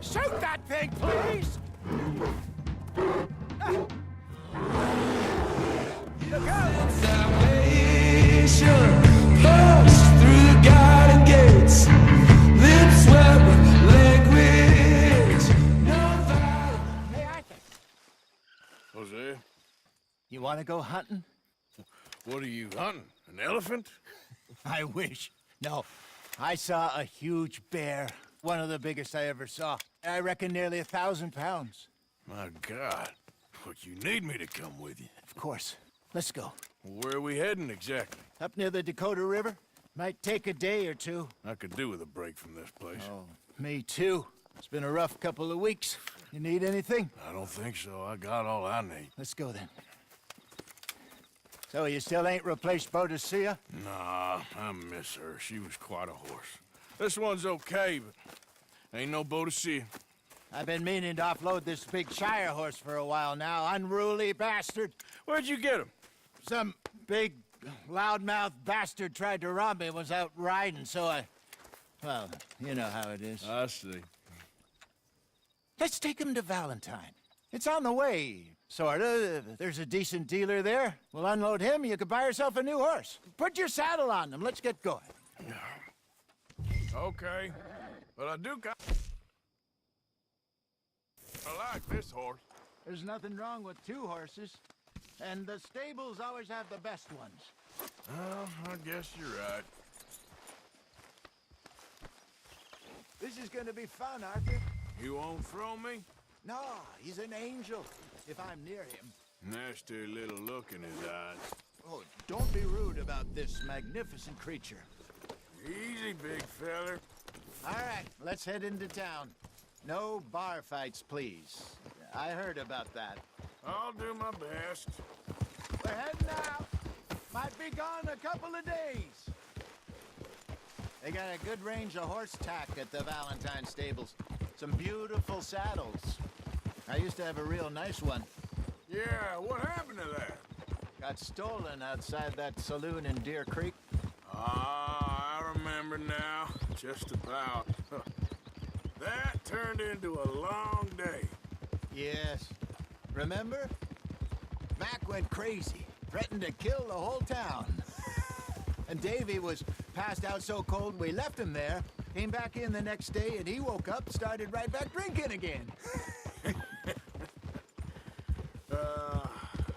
Shoot that thing, please! Look out! Salvation, pushed through the garden gates, lips wet with language. No violence. Hey, Arthur, Jose, you want to go hunting? what are you hunting? An elephant? I wish. No, I saw a huge bear. One of the biggest I ever saw. I reckon nearly 1,000 pounds. My God. But you need me to come with you. Of course. Let's go. Where are we heading exactly? Up near the Dakota River. Might take a day or two. I could do with a break from this place. Oh, me too. It's been a rough couple of weeks. You need anything? I don't think so. I got all I need. Let's go then. So you still ain't replaced Boadicea? Nah, I miss her. She was quite a horse. This one's okay, but ain't no Boadicea. I've been meaning to offload this big Shire horse for a while now. Unruly bastard. Where'd you get him? Some big, loudmouth bastard tried to rob me. Was out riding, so I... Well, you know how it is. I see. Let's take him to Valentine. It's on the way, sorta. There's a decent dealer there. We'll unload him, you could buy yourself a new horse. Put your saddle on them, let's get going. Okay, but I do got... I like this horse. There's nothing wrong with two horses. And the stables always have the best ones. Well, I guess you're right. This is gonna be fun, Arthur. You won't throw me? No, he's an angel, if I'm near him. Nasty little look in his eyes. Oh, don't be rude about this magnificent creature. Easy, big feller. All right, let's head into town. No bar fights, please. I heard about that. I'll do my best. We're heading out. Might be gone a couple of days. They got a good range of horse tack at the Valentine stables. Some beautiful saddles. I used to have a real nice one. Yeah, what happened to that? Got stolen outside that saloon in Deer Creek. Ah, I remember now. Just about. That turned into a long day. Yes. Remember? Mac went crazy. Threatened to kill the whole town. And Davy was passed out so cold we left him there. Came back in the next day and he woke up, started right back drinking again.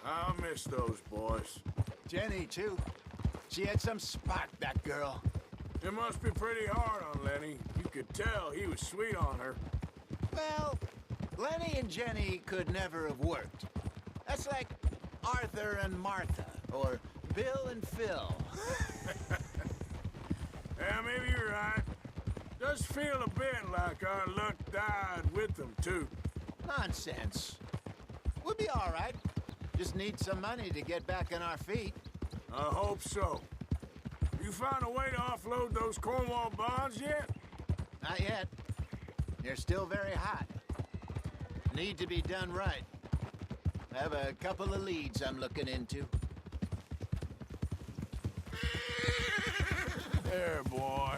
I'll miss those boys. Jenny, too. She had some spark, that girl. It must be pretty hard on Lenny. You could tell he was sweet on her. Well, Lenny and Jenny could never have worked. That's like Arthur and Martha, or Bill and Phil. Yeah, maybe you're right. Does feel a bit like our luck died with them, too. Nonsense. We'll be all right. Just need some money to get back on our feet. I hope so. You find a way to offload those Cornwall bonds yet? Not yet. They're still very hot. Need to be done right. I have a couple of leads I'm looking into. There, boy.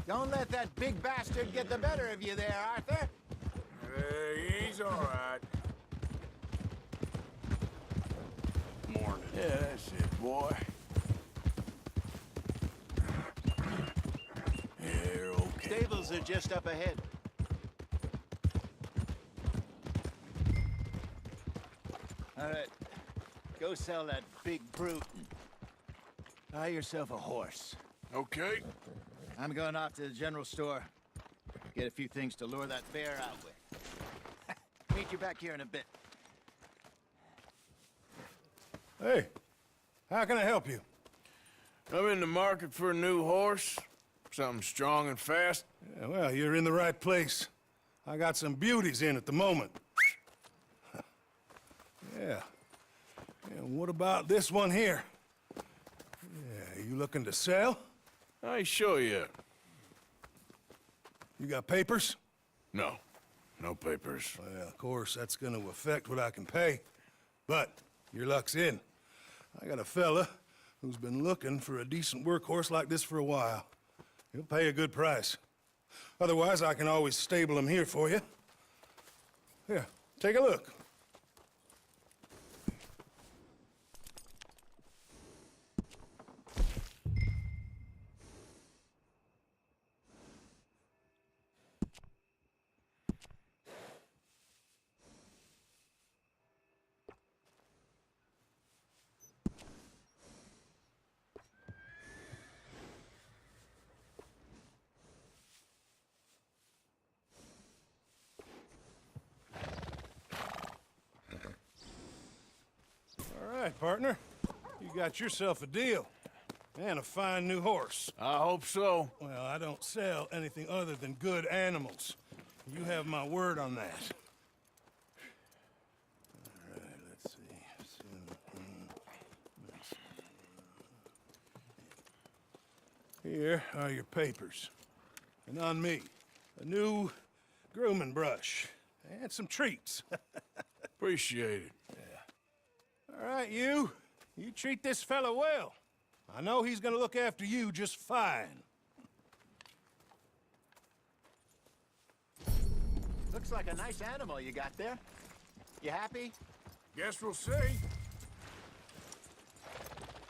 Don't let that big bastard get the better of you there, Arthur. He's all right. Morning. Yeah, that's it, boy. You're okay. Stables are just up ahead. All right. Go sell that big brute and buy yourself a horse. Okay. I'm going off to the general store. Get a few things to lure that bear out with. Meet you back here in a bit. Hey, how can I help you? I'm in the market for a new horse. Something strong and fast. Yeah, well, you're in the right place. I got some beauties in at the moment. Yeah. And what about this one here? Yeah, you looking to sell? I ain't sure yet. You got papers? No. No papers. Well, of course, that's gonna affect what I can pay. But your luck's in. I got a fella who's been looking for a decent workhorse like this for a while. He'll pay a good price. Otherwise, I can always stable them here for you. Here, take a look. All right, partner. You got yourself a deal. And a fine new horse. I hope so. Well, I don't sell anything other than good animals. You have my word on that. All right, let's see. Here are your papers. And on me, a new grooming brush and some treats. Appreciate it. All right, you treat this fella well. I know he's gonna look after you just fine. Looks like a nice animal you got there. You happy? Guess we'll see.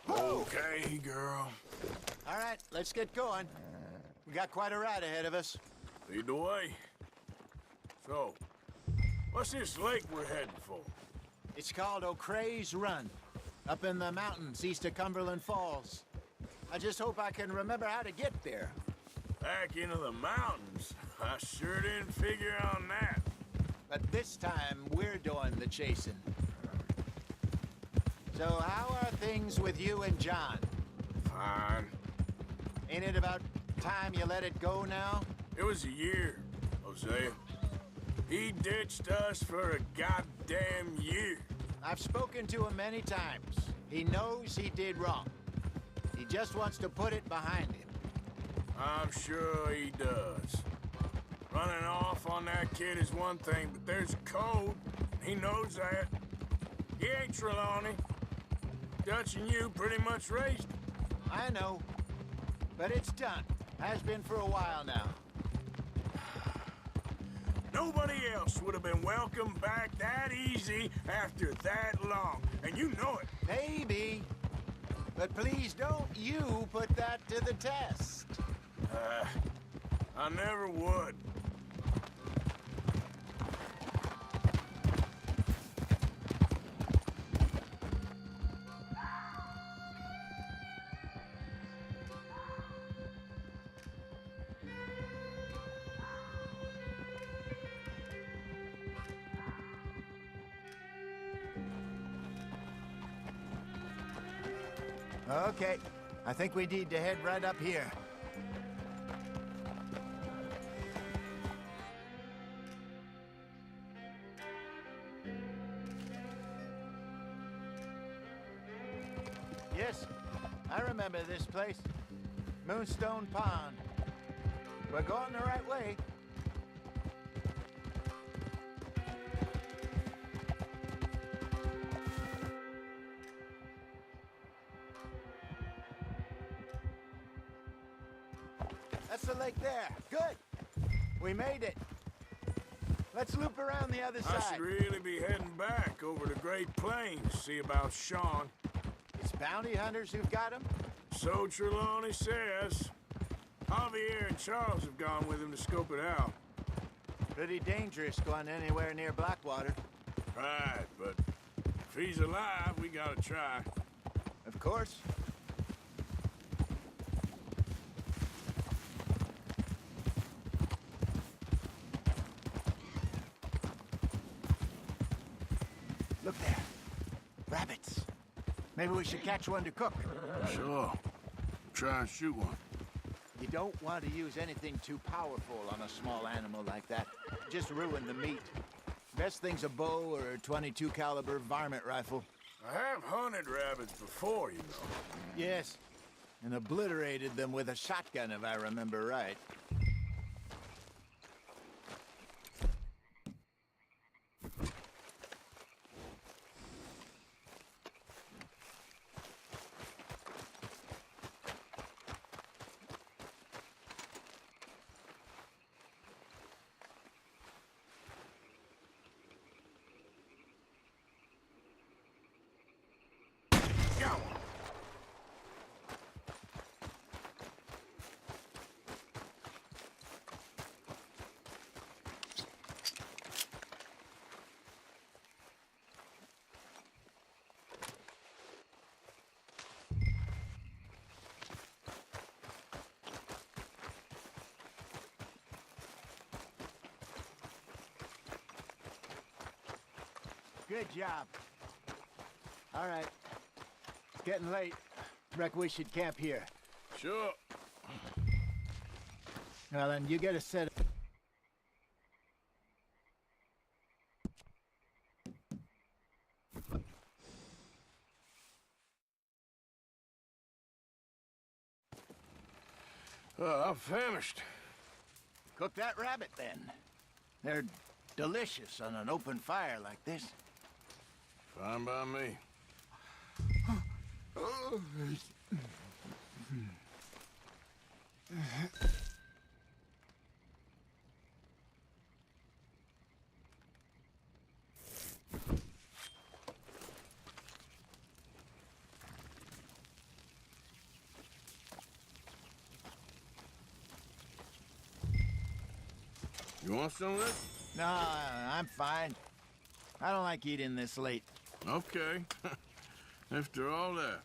Okay, girl. All right, let's get going. We got quite a ride ahead of us. Lead the way. So, what's this lake we're heading for? It's called O'Creagh's Run, up in the mountains east of Cumberland Falls. I just hope I can remember how to get there. Back into the mountains? I sure didn't figure on that. But this time, we're doing the chasing. So how are things with you and John? Fine. Ain't it about time you let it go now? It was a year, Hosea. He ditched us for a goddamn year. I've spoken to him many times. He knows he did wrong. He just wants to put it behind him. I'm sure he does. Running off on that kid is one thing, but there's a code. He knows that. He ain't Trelawney. Dutch and you pretty much raised him. I know. But it's done. Has been for a while now. Nobody else would have been welcomed back that easy after that long, and you know it. Maybe. But please don't you put that to the test. I never would. Okay. I think we need to head right up here. Yes, I remember this place. Moonstone Pond. We're going the right way. That's the lake there. Good. We made it. Let's loop around the other I side. should really be heading back over the Great Plains, see about Sean. It's bounty hunters who've got him? So Trelawney says. Javier and Charles have gone with him to scope it out. Pretty dangerous going anywhere near Blackwater. Right, but if he's alive, we gotta try. Of course. Look there. Rabbits. Maybe we should catch one to cook. Sure. Try and shoot one. You don't want to use anything too powerful on a small animal like that. Just ruin the meat. Best thing's a bow or a .22 caliber varmint rifle. I have hunted rabbits before, you know. Yes, and obliterated them with a shotgun, if I remember right. Good job. All right. It's getting late. Reckon we should camp here. Sure. Well, then you get a set of... I'm famished. Cook that rabbit, then. They're delicious on an open fire like this. Fine by me. You want some of this? No, I'm fine. I don't like eating this late. Okay. After all that.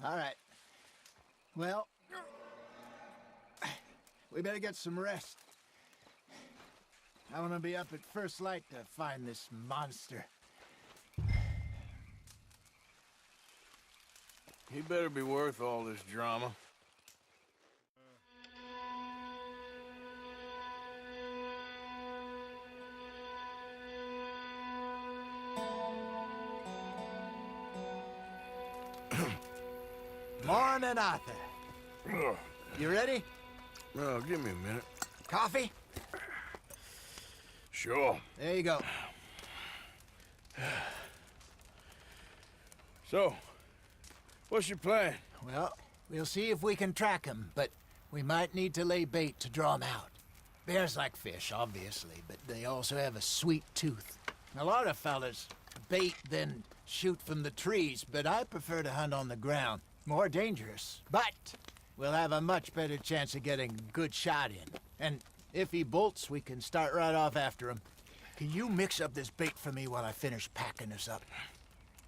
All right. Well, we better get some rest. I want to be up at first light to find this monster. He better be worth all this drama. Morning, Arthur. Ugh. You ready? Well, give me a minute. Coffee? Sure. There you go. So, what's your plan? Well, we'll see if we can track him, but we might need to lay bait to draw him out. Bears like fish, obviously, but they also have a sweet tooth. A lot of fellas bait, then shoot from the trees, but I prefer to hunt on the ground. More dangerous, but we'll have a much better chance of getting a good shot in. And if he bolts, we can start right off after him. Can you mix up this bait for me while I finish packing this up?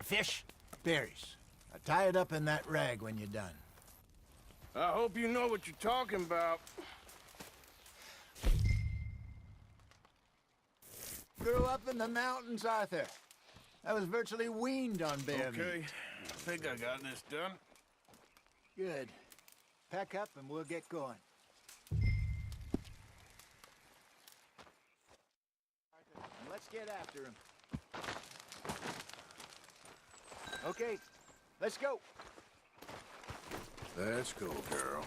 Fish, berries. I'll tie it up in that rag when you're done. I hope you know what you're talking about. Grew up in the mountains, Arthur. I was virtually weaned on bear meat. Okay, I think I got this done. Good. Pack up and we'll get going. And let's get after him. Okay, let's go. Let's go, girl.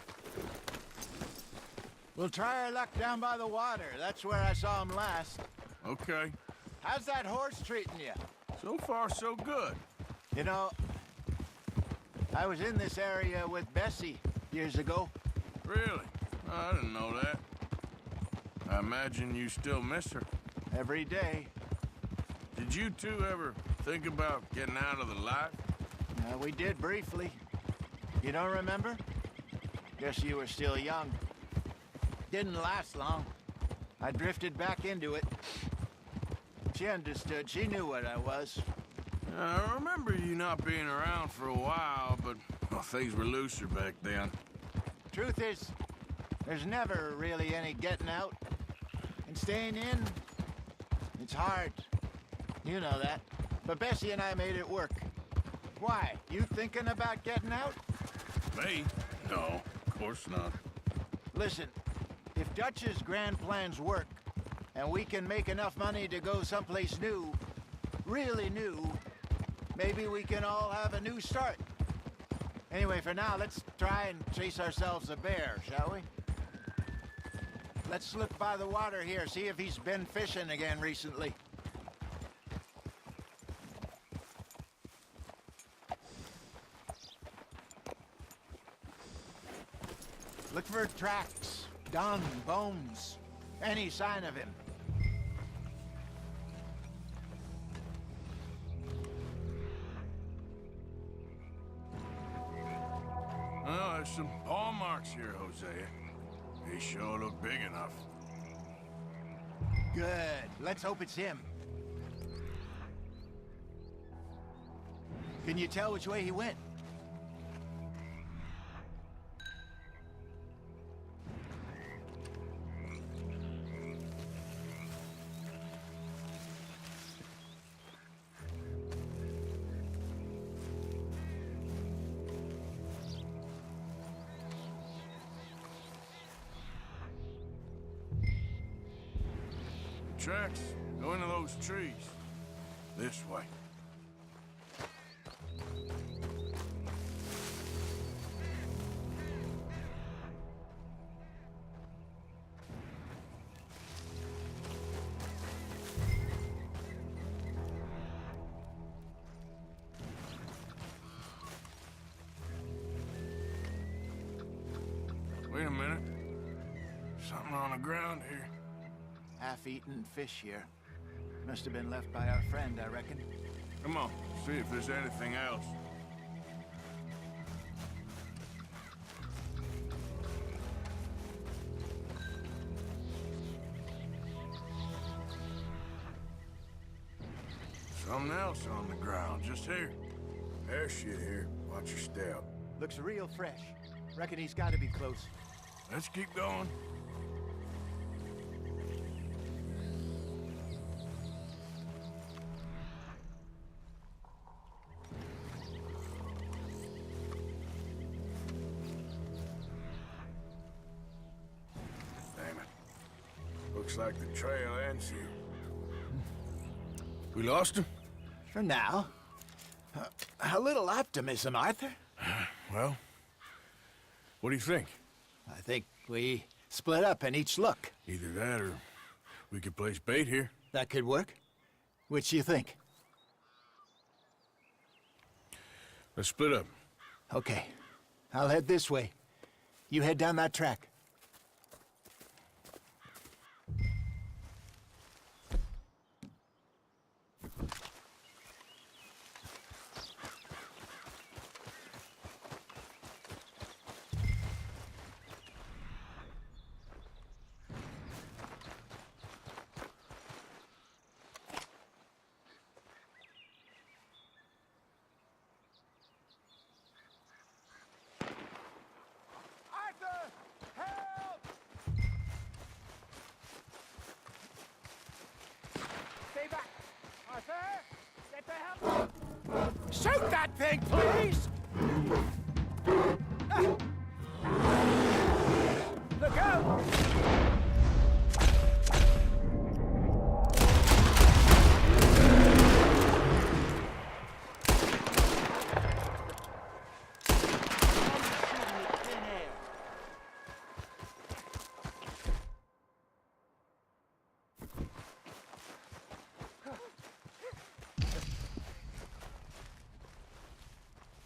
We'll try our luck down by the water. That's where I saw him last. Okay. How's that horse treating you? So far, so good. You know, I was in this area with Bessie years ago. Really? I didn't know that. I imagine you still miss her. Every day. Did you two ever think about getting out of the life? We did briefly. You don't remember? Guess you were still young. Didn't last long. I drifted back into it. She understood. She knew what I was. I remember you not being around for a while, but well, things were looser back then. Truth is, there's never really any getting out. And staying in, it's hard. You know that. But Bessie and I made it work. Why? You thinking about getting out? Me? No, of course not. Listen, If Dutch's grand plans work, and we can make enough money to go someplace new, really new, maybe we can all have a new start. Anyway, for now, let's try and chase ourselves a bear, shall we? Let's look by the water here, see if he's been fishing again recently. Look for tracks, dung, bones, any sign of him. Well, there's some paw marks here, Hosea. They sure look big enough. Good. Let's hope it's him. Can you tell which way he went? Tracks. Go into those trees. This way. Wait a minute. Something on the ground here. Half-eaten fish here. Must have been left by our friend, I reckon. Come on, see if there's anything else. Something else on the ground, just here. There's shit here. Watch your step. Looks real fresh. Reckon he's got to be close. Let's keep going. Looks like the trail ends here. We lost him? For now. A little optimism, Arthur. Well, what do you think? I think we split up and each look. Either that or we could place bait here. That could work. Which do you think? Let's split up. Okay. I'll head this way. You head down that track. Shoot that thing, please! Look out!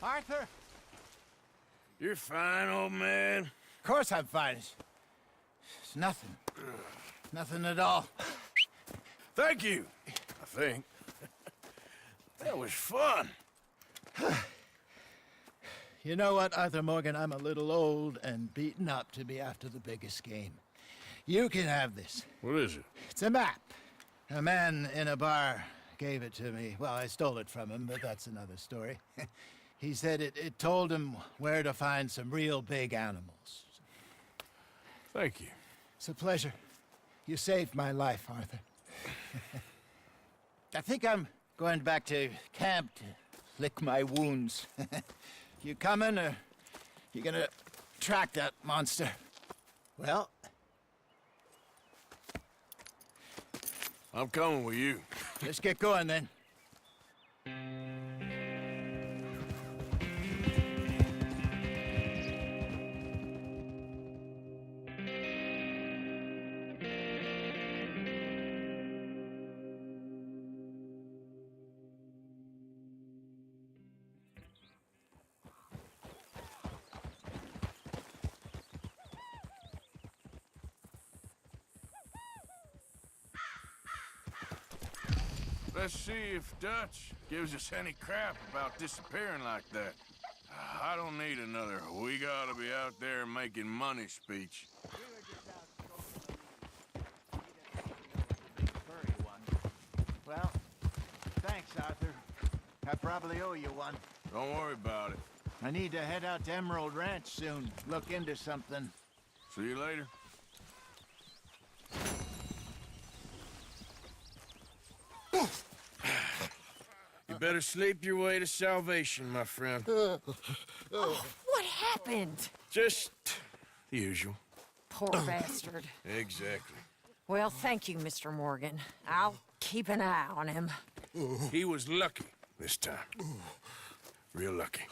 Arthur? You're fine, old man. Of course I'm fine. It's nothing. Nothing at all. Thank you, I think. That was fun. You know what, Arthur Morgan? I'm a little old and beaten up to be after the biggest game. You can have this. What is it? It's a map. A man in a bar gave it to me. Well, I stole it from him, but that's another story. He said it told him where to find some real big animals. Thank you. It's a pleasure. You saved my life, Arthur. I think I'm going back to camp to lick my wounds. You coming, or you gonna track that monster? Well, I'm coming with you. Let's get going then. Let's see if Dutch gives us any crap about disappearing like that. I don't need another "we gotta be out there making money" speech. Well, thanks, Arthur. I probably owe you one. Don't worry about it. I need to head out to Emerald Ranch soon. Look into something. See you later. You better sleep your way to salvation, my friend. Oh, what happened? Just the usual. Poor bastard. Exactly. Well, thank you, Mr. Morgan. I'll keep an eye on him. He was lucky this time. Real lucky.